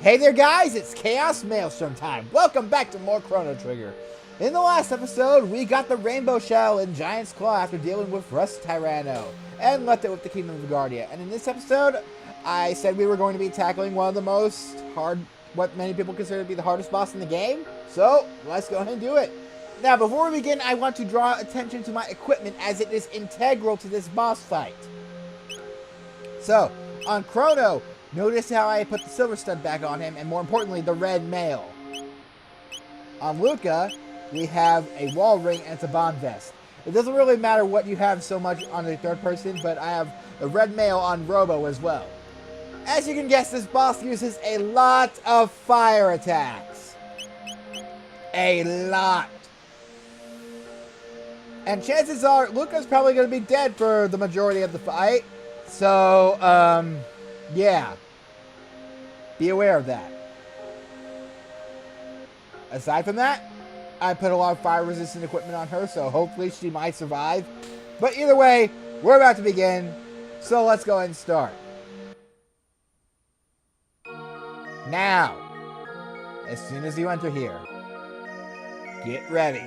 Hey there guys, it's ChaosMaelstrom time. Welcome back to more Chrono Trigger. In the last episode, we got the Rainbow Shell in Giant's Claw after dealing with Rust Tyranno, and left it with the Kingdom of Guardia. And in this episode, I said we were going to be tackling one of the most what many people consider to be the hardest boss in the game. So, let's go ahead and do it. Now, before we begin, I want to draw attention to my equipment as it is integral to this boss fight. So, on Chrono, notice how I put the silver stud back on him, and more importantly, the red mail. On Luca, we have a wall ring and it's a bomb vest. It doesn't really matter what you have so much on the third person, but I have the red mail on Robo as well. As you can guess, this boss uses a lot of fire attacks. A lot. And chances are, Luca's probably going to be dead for the majority of the fight. So, yeah. Be aware of that. Aside from that, I put a lot of fire-resistant equipment on her, so hopefully she might survive. But either way, we're about to begin, so let's go ahead and start. Now, as soon as you enter here, get ready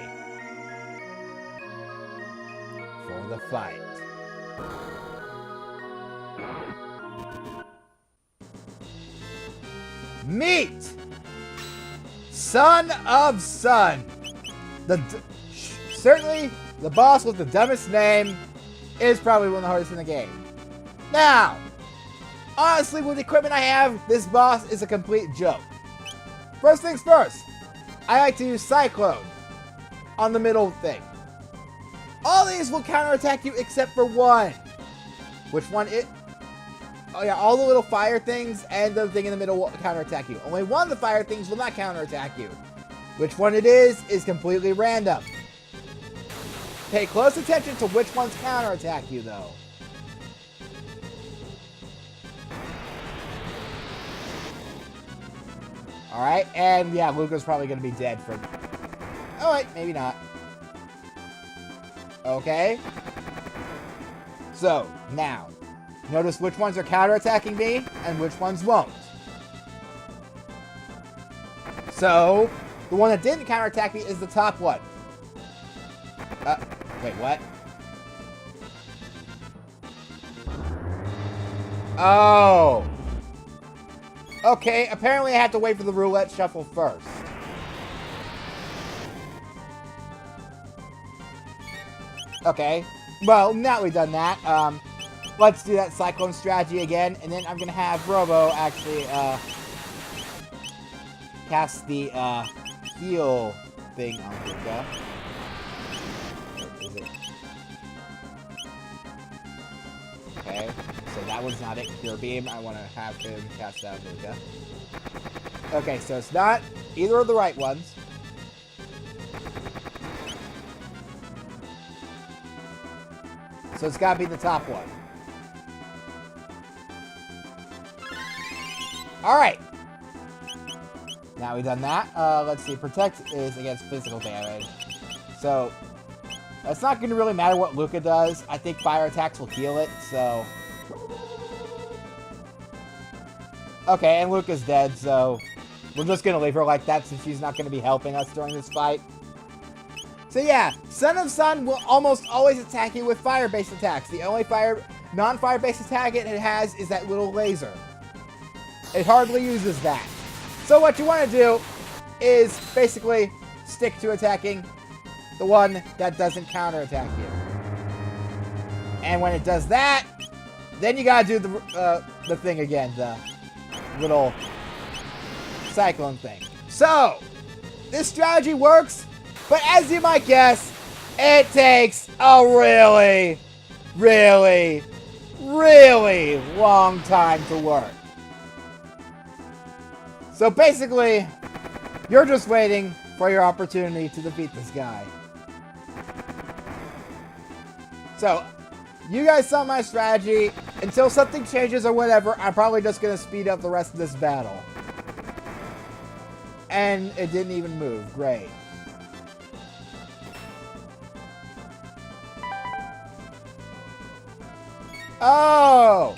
for the fight. Meet Son of Sun. Certainly, the boss with the dumbest name is probably one of the hardest in the game. Now, honestly, with the equipment I have, this boss is a complete joke. First things first, I like to use Cyclone on the middle thing. All these will counterattack you except for one. Which one it? Oh yeah, all the little fire things and the thing in the middle will counterattack you. Only one of the fire things will not counterattack you. Which one it is completely random. Pay close attention to which ones counterattack you, though. Alright, and yeah, Luca's probably going to be dead for... Oh wait, maybe not. Okay. So, now... notice which ones are counterattacking me and which ones won't. So, the one that didn't counterattack me is the top one. Wait, what? Oh. Okay, apparently I have to wait for the roulette shuffle first. Okay. Well, now we've done that, let's do that Cyclone strategy again, and then I'm going to have Robo actually, cast the, heal thing on Luca. Where is it? Okay, so that one's not it. Cure Beam, I want to have him cast that on Luca. Okay, so it's not either of the right ones. So it's got to be the top one. Alright. Now we've done that. Let's see. Protect is against physical damage. So, it's not going to really matter what Luca does. I think fire attacks will heal it, so... Okay, and Luca's dead, so... we're just going to leave her like that since she's not going to be helping us during this fight. So yeah, Son of Sun will almost always attack you with fire-based attacks. The only non-fire-based attack it has is that little laser. It hardly uses that. So what you want to do is basically stick to attacking the one that doesn't counterattack you. And when it does that, then you gotta do the thing again, the little cyclone thing. So, this strategy works, but as you might guess, it takes a really, really, really long time to work. So basically, you're just waiting for your opportunity to defeat this guy. So, you guys saw my strategy. Until something changes or whatever, I'm probably just going to speed up the rest of this battle. And it didn't even move. Great. Oh!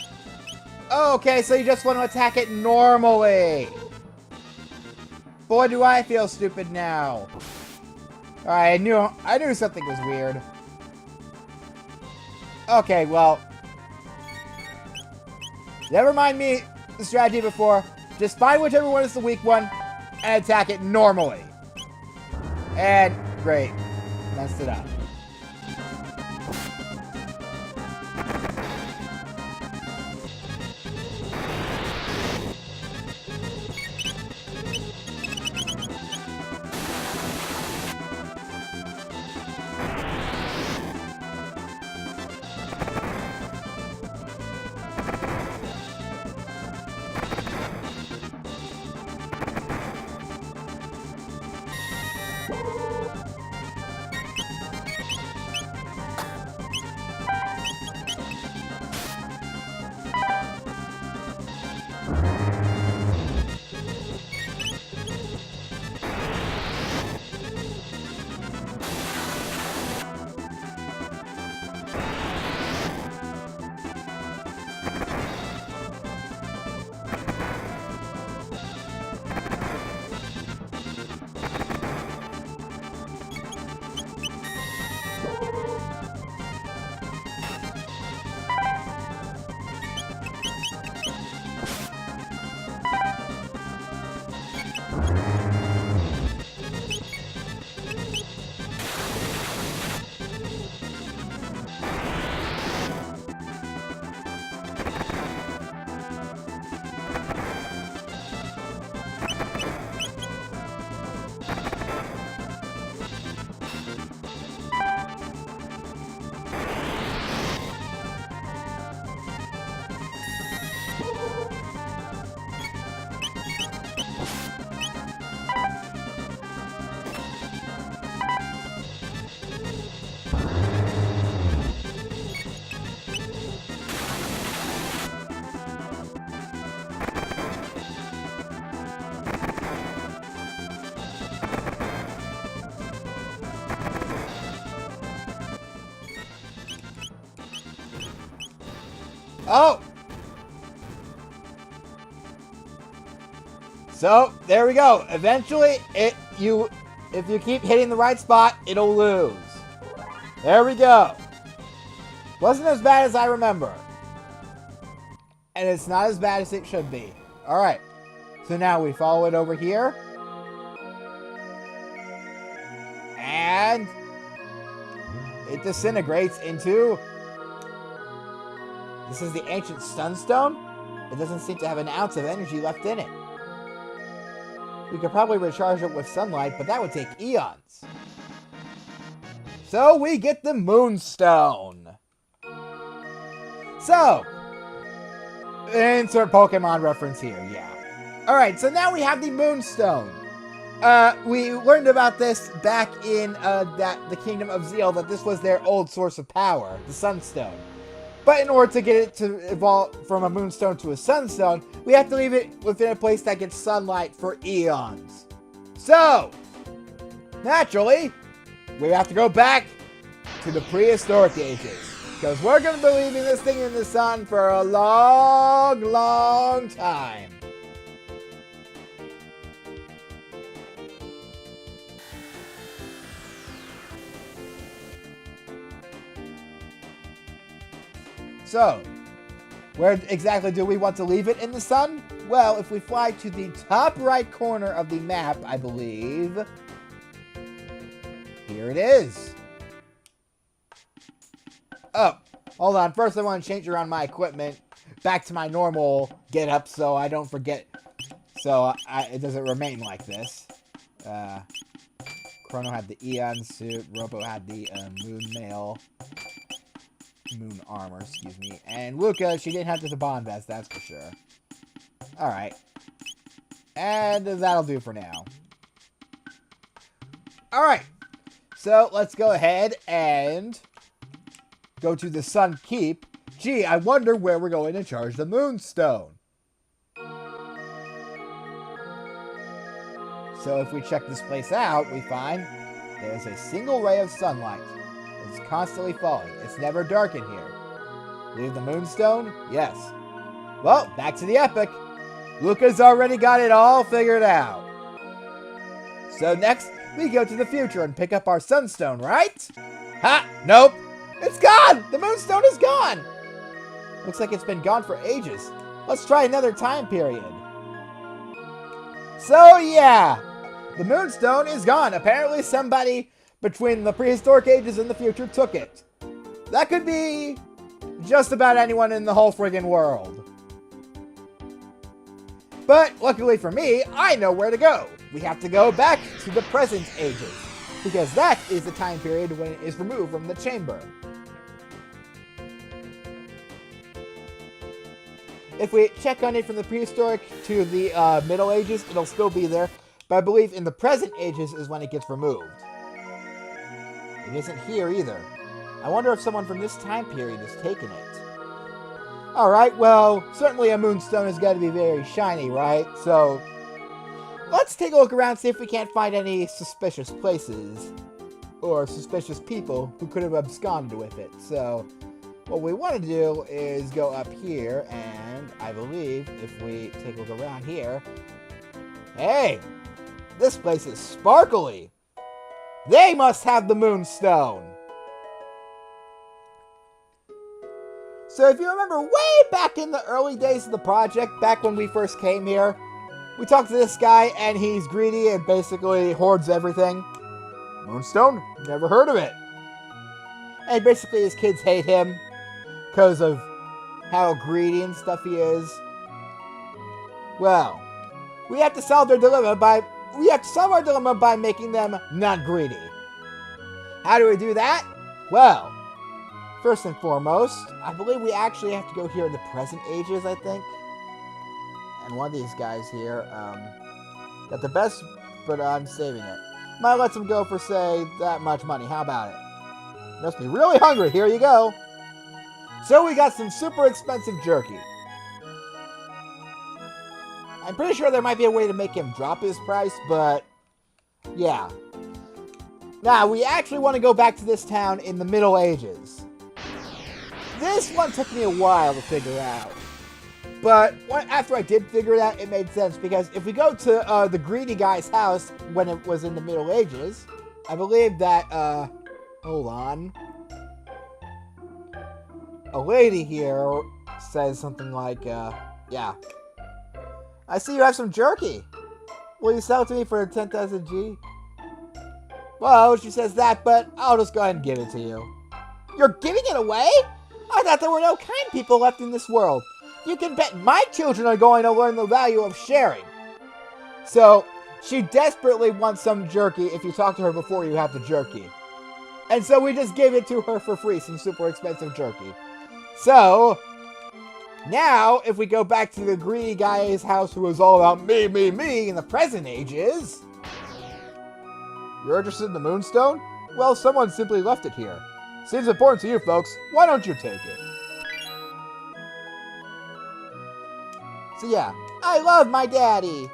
Okay, so you just want to attack it normally. Boy, do I feel stupid now. Alright, I knew something was weird. Okay, well. Never mind me, the strategy before. Just find whichever one is the weak one and attack it normally. And, great. Messed it up. Oh! So, there we go. Eventually, if you keep hitting the right spot, it'll lose. There we go. Wasn't as bad as I remember. And it's not as bad as it should be. Alright. So now we follow it over here. And it disintegrates into... This is the ancient sunstone. It doesn't seem to have an ounce of energy left in it. We could probably recharge it with sunlight, but that would take eons. So we get the Moonstone. So, insert Pokemon reference here, yeah. Alright, so now we have the Moonstone. We learned about this back in the Kingdom of Zeal, that this was their old source of power, the Sunstone. But in order to get it to evolve from a Moonstone to a Sunstone, we have to leave it within a place that gets sunlight for eons. So, naturally, we have to go back to the prehistoric ages. Because we're going to be leaving this thing in the sun for a long, long time. So, where exactly do we want to leave it in the sun? Well, if we fly to the top right corner of the map, I believe, here it is. Oh, hold on. First, I want to change around my equipment back to my normal get-up so I don't forget, so it doesn't remain like this. Chrono had the Eon suit. Robo had the moon armor, excuse me. And Luca, she didn't have the Saban vest, that's for sure. Alright. And that'll do for now. Alright. So, let's go ahead and go to the Sun Keep. Gee, I wonder where we're going to charge the Moonstone. So, if we check this place out, we find there's a single ray of sunlight. It's constantly falling. It's never dark in here. Leave the Moonstone? Yes. Well, back to the epic. Luca's already got it all figured out. So next, we go to the future and pick up our Sunstone, right? Ha! Nope! It's gone! The Moonstone is gone! Looks like it's been gone for ages. Let's try another time period. So yeah, the Moonstone is gone. Apparently somebody between the prehistoric ages and the future took it. That could be just about anyone in the whole friggin' world. But luckily for me, I know where to go. We have to go back to the present ages, because that is the time period when it is removed from the chamber. If we check on it from the prehistoric to the Middle Ages, it'll still be there. But I believe in the present ages is when it gets removed. It isn't here either. I wonder if someone from this time period has taken it. Alright, well, certainly a Moonstone has got to be very shiny, right? So, let's take a look around, see if we can't find any suspicious places. Or suspicious people who could have absconded with it. So, what we want to do is go up here, and I believe if we take a look around here... Hey! This place is sparkly! They must have the Moonstone! So if you remember way back in the early days of the project, back when we first came here, we talked to this guy, and he's greedy and basically hoards everything. Moonstone? Never heard of it. And basically his kids hate him because of how greedy and stuff he is. Well, we have to solve our dilemma by making them not greedy. How do we do that? Well, first and foremost, I believe we actually have to go here in the present ages, I think. And one of these guys here got the best, but I'm saving it. Might let him go for, say, that much money. How about it? Must be really hungry. Here you go. So we got some super expensive jerky. I'm pretty sure there might be a way to make him drop his price, but yeah. Now, we actually want to go back to this town in the Middle Ages. This one took me a while to figure out. But after I did figure it out, it made sense. Because if we go to the greedy guy's house when it was in the Middle Ages, I believe that, hold on. A lady here says something like, yeah. I see you have some jerky. Will you sell it to me for 10,000 G? Well, she says that, but I'll just go ahead and give it to you. You're giving it away? I thought there were no kind people left in this world. You can bet my children are going to learn the value of sharing. So, she desperately wants some jerky if you talk to her before you have the jerky. And so we just gave it to her for free, some super expensive jerky. So, now, if we go back to the greedy guy's house who was all about me, me, me in the present ages... You're interested in the Moonstone? Well, someone simply left it here. Seems important to you folks. Why don't you take it? So yeah, I love my daddy.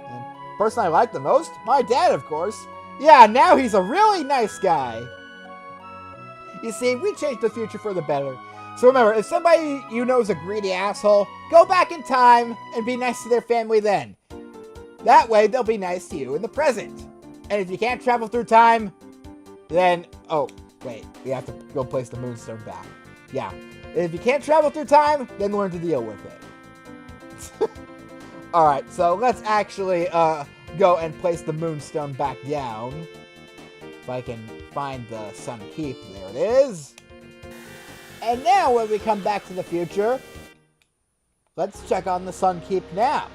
And the person I like the most? My dad, of course. Yeah, now he's a really nice guy. You see, we changed the future for the better. So remember, if somebody you know is a greedy asshole, go back in time and be nice to their family then. That way, they'll be nice to you in the present. And if you can't travel through time, then... Oh, wait. We have to go place the Moonstone back. Yeah. If you can't travel through time, then learn to deal with it. Alright, so let's actually go and place the Moonstone back down. If I can find the Sun Keep. There it is. And now when we come back to the future, let's check on the Sun Keep now.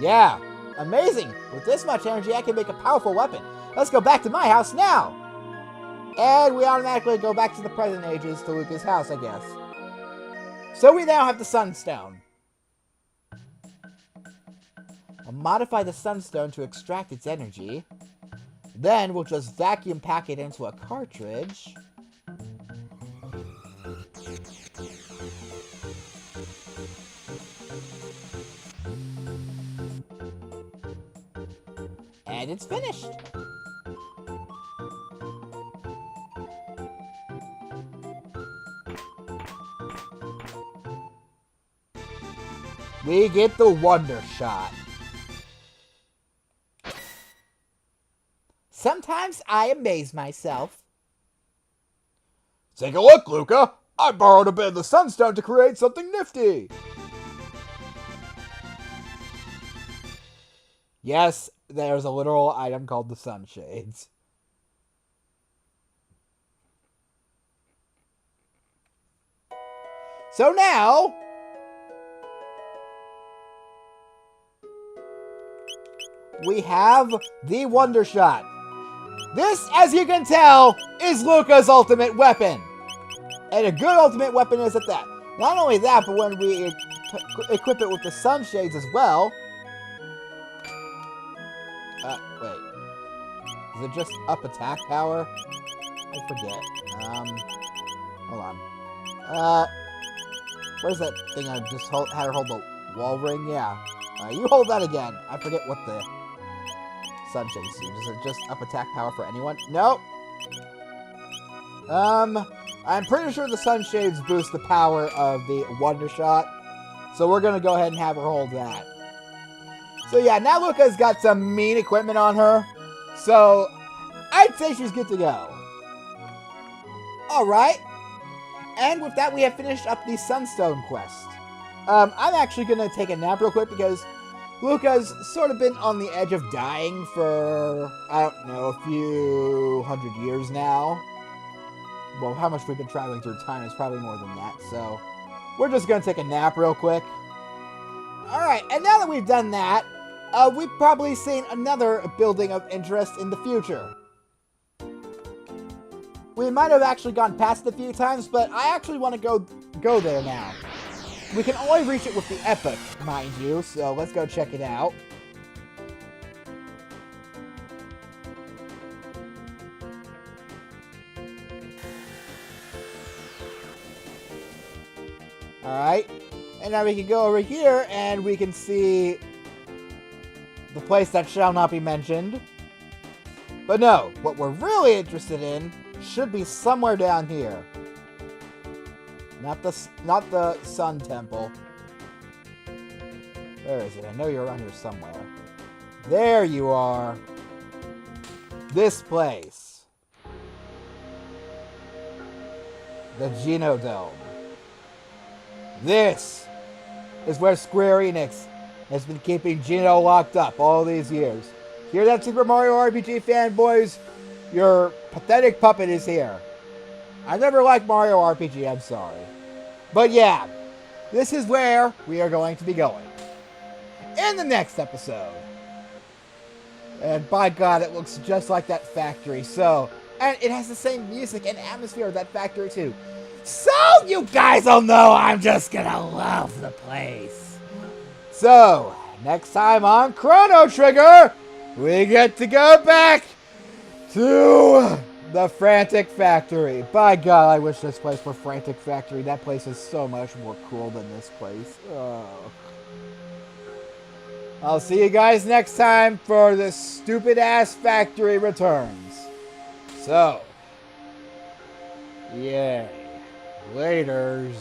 Yeah, amazing! With this much energy, I can make a powerful weapon. Let's go back to my house now! And we automatically go back to the present ages to Luca's house, I guess. So we now have the Sunstone. I'll modify the Sunstone to extract its energy. Then we'll just vacuum pack it into a cartridge. And it's finished. we get the Wondershot. Sometimes I amaze myself. Take a look, Luca. I borrowed a bit of the Sunstone to create something nifty. Yes, there's a literal item called the Sunshades. So now, we have the Wondershot. This, as you can tell, is Luca's ultimate weapon. And a good ultimate weapon is at that. Not only that, but when we equip it with the Sunshades as well. Wait. Is it just up attack power? I forget. Hold on. Where's that thing I just had her hold the wall ring? Yeah. You hold that again. I forget what the Sunshades do. Is it just up attack power for anyone? Nope. I'm pretty sure the Sunshades boost the power of the Wondershot. So we're going to go ahead and have her hold that. So yeah, now Luca's got some mean equipment on her. So I'd say she's good to go. Alright. And with that, we have finished up the Sunstone quest. I'm actually going to take a nap real quick because Luca's sort of been on the edge of dying for, I don't know, a few hundred years now. Well, how much we've been traveling through time is probably more than that, so we're just going to take a nap real quick. Alright, and now that we've done that, we've probably seen another building of interest in the future. We might have actually gone past it a few times, but I actually want to go there now. We can only reach it with the Epic, mind you, so let's go check it out. Alright, and now we can go over here and we can see the place that shall not be mentioned. But no, what we're really interested in should be somewhere down here. Not the Sun Temple. Where is it? I know you're around here somewhere. There you are. This place. The Genodome. This is where Square Enix has been keeping Geno locked up all these years. Hear that, Super Mario RPG fanboys? Your pathetic puppet is here. I never liked Mario RPG, I'm sorry. But yeah, this is where we are going to be going in the next episode. And by God, it looks just like that factory. So, and it has the same music and atmosphere of that factory too. So, you guys will know I'm just gonna love the place. So, next time on Chrono Trigger, we get to go back to the Frantic Factory. By God, I wish this place were Frantic Factory. That place is so much more cool than this place. Oh. I'll see you guys next time for this stupid-ass factory returns. So, yay. Laters.